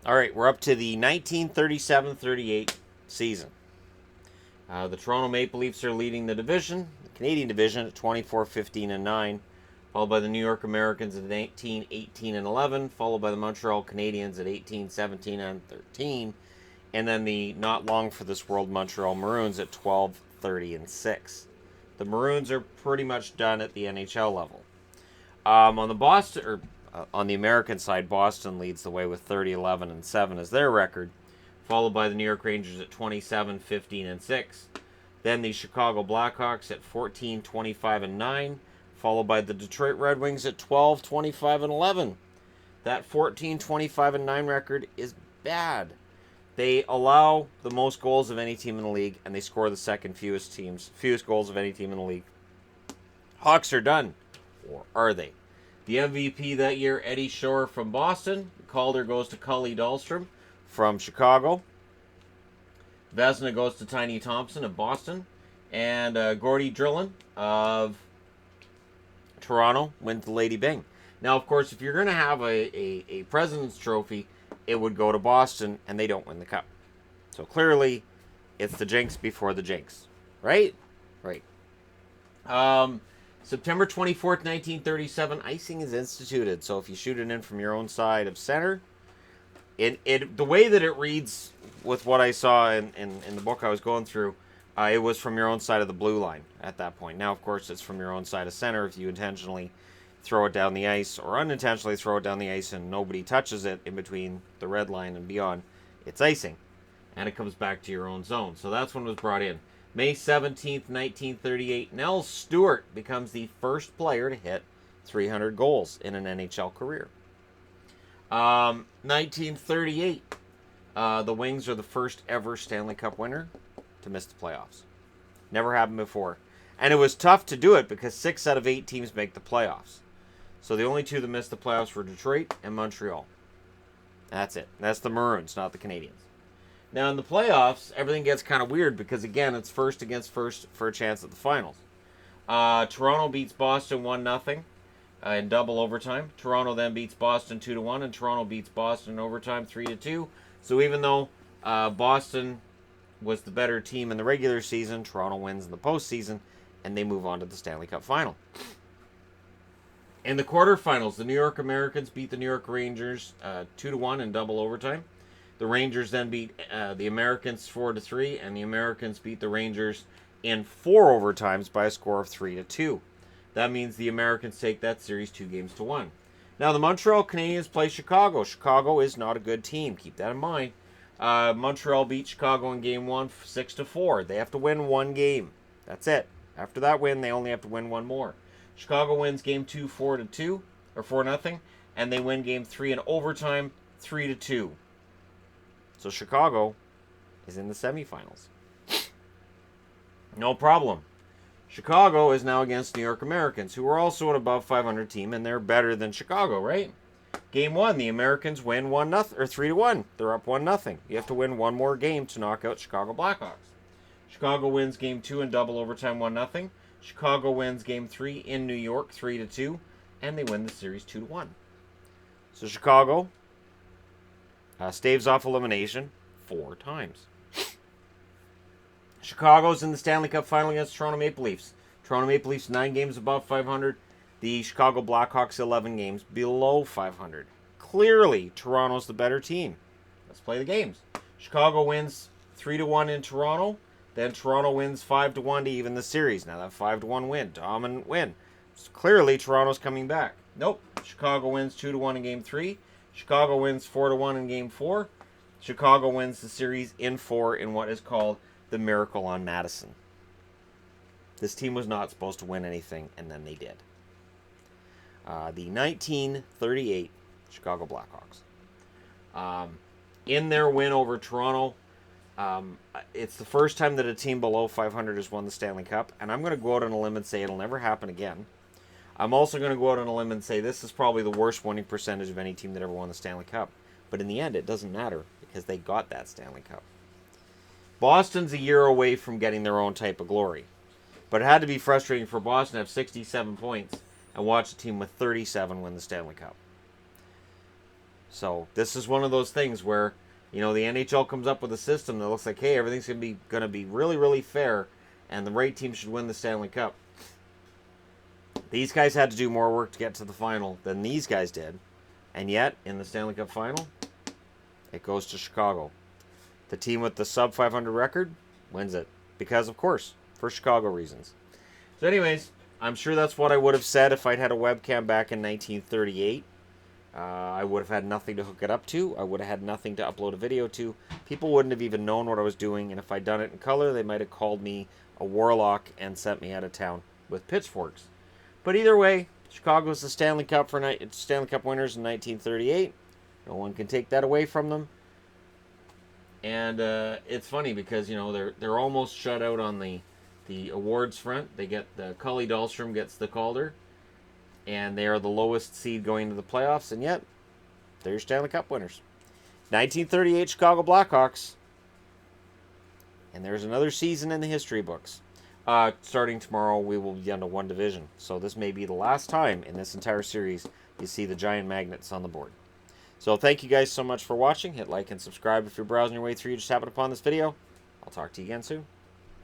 All right, we're up to the 1937-38 season. The Toronto Maple Leafs are leading the division, the Canadian division, at 24-15-9, followed by the New York Americans at 19-18-11, followed by the Montreal Canadiens at 18-17-13, and then the not long for this world Montreal Maroons at 12-30-6. The Maroons are pretty much done at the NHL level. On the American side, Boston leads the way with 30-11-7 as their record, followed by the New York Rangers at 27-15-6. Then the Chicago Blackhawks at 14-25-9, followed by the Detroit Red Wings at 12-25-11. That 14-25-9 record is bad. They allow the most goals of any team in the league, and they score the second fewest goals of any team in the league. Hawks are done. Or are they? The MVP that year, Eddie Shore from Boston. Calder goes to Cully Dahlstrom from Chicago. Vezina goes to Tiny Thompson of Boston. And Gordie Drillin of Toronto went to Lady Byng. Now, of course, if you're going to have a President's Trophy, it would go to Boston, and they don't win the cup. So clearly, it's the jinx before the jinx. Right? Right. September 24th, 1937, icing is instituted. So if you shoot it in from your own side of center, the way that it reads with what I saw in the book I was going through, it was from your own side of the blue line at that point. Now, of course, it's from your own side of center if you intentionally throw it down the ice or unintentionally throw it down the ice and nobody touches it in between the red line and beyond. It's icing. And it comes back to your own zone. So that's when it was brought in. May 17th, 1938, Nell Stewart becomes the first player to hit 300 goals in an NHL career. 1938, the Wings are the first ever Stanley Cup winner to miss the playoffs. Never happened before. And it was tough to do it because 6 out of 8 teams make the playoffs. So the only two that missed the playoffs were Detroit and Montreal. That's it. That's the Maroons, not the Canadiens. Now, in the playoffs, everything gets kind of weird because, again, it's first against first for a chance at the finals. Toronto beats Boston 1-0 in double overtime. Toronto then beats Boston 2-1, and Toronto beats Boston in overtime 3-2. So even though Boston was the better team in the regular season, Toronto wins in the postseason, and they move on to the Stanley Cup final. In the quarterfinals, the New York Americans beat the New York Rangers 2-1 in double overtime. The Rangers then beat the Americans 4-3, and the Americans beat the Rangers in 4 overtimes by a score of 3-2. That means the Americans take that series 2-1. Now, the Montreal Canadiens play Chicago. Chicago is not a good team. Keep that in mind. Montreal beat Chicago in Game 1 6-4. They have to win one game. That's it. After that win, they only have to win one more. Chicago wins Game 2 4-2, or 4-0, and they win Game 3 in overtime 3-2. So Chicago is in the semifinals. No problem. Chicago is now against New York Americans, who are also an above 500 team, and they're better than Chicago, right? Game 1, the Americans win 1-0 or 3-1. They're up 1-0. You have to win one more game to knock out Chicago Blackhawks. Chicago wins Game 2 in double overtime 1-0. Chicago wins Game 3 in New York 3-2, and they win the series 2-1. So Chicago staves off elimination 4 times. Chicago's in the Stanley Cup final against Toronto Maple Leafs. Toronto Maple Leafs 9 games above 500. The Chicago Blackhawks 11 games below 500. Clearly, Toronto's the better team. Let's play the games. Chicago wins 3-1 in Toronto. Then Toronto wins 5-1 to even the series. Now that 5-1 win, dominant win. So clearly, Toronto's coming back. Nope. Chicago wins 2-1 in Game 3. Chicago wins 4-1 in Game 4. Chicago wins the series in 4 in what is called the Miracle on Madison. This team was not supposed to win anything, and then they did. The 1938 Chicago Blackhawks. In their win over Toronto, it's the first time that a team below 500 has won the Stanley Cup, and I'm going to go out on a limb and say it'll never happen again. I'm also going to go out on a limb and say this is probably the worst winning percentage of any team that ever won the Stanley Cup. But in the end, it doesn't matter because they got that Stanley Cup. Boston's a year away from getting their own type of glory. But it had to be frustrating for Boston to have 67 points and watch a team with 37 win the Stanley Cup. So this is one of those things where, the NHL comes up with a system that looks like, hey, everything's gonna be really, really fair, and the right team should win the Stanley Cup. These guys had to do more work to get to the final than these guys did, and yet in the Stanley Cup final, it goes to Chicago. The team with the sub 500 record wins it because, of course, for Chicago reasons. So, anyways, I'm sure that's what I would have said if I'd had a webcam back in 1938. I would have had nothing to hook it up to. I would have had nothing to upload a video to. People wouldn't have even known what I was doing, and if I'd done it in color, they might have called me a warlock and sent me out of town with pitchforks. But either way, Chicago's the Stanley Cup winners in 1938. No one can take that away from them. And it's funny because they're almost shut out on the awards front. They get the Cully Dahlstrom gets the Calder, and they are the lowest seed going to the playoffs, and yet they're your Stanley Cup winners. 1938 Chicago Blackhawks, and there's another season in the history books. Starting tomorrow, we will be down to one division, so this may be the last time in this entire series you see the giant magnets on the board. So thank you guys so much for watching. Hit like and subscribe if you're browsing your way through. You just happened upon this video. I'll talk to you again soon.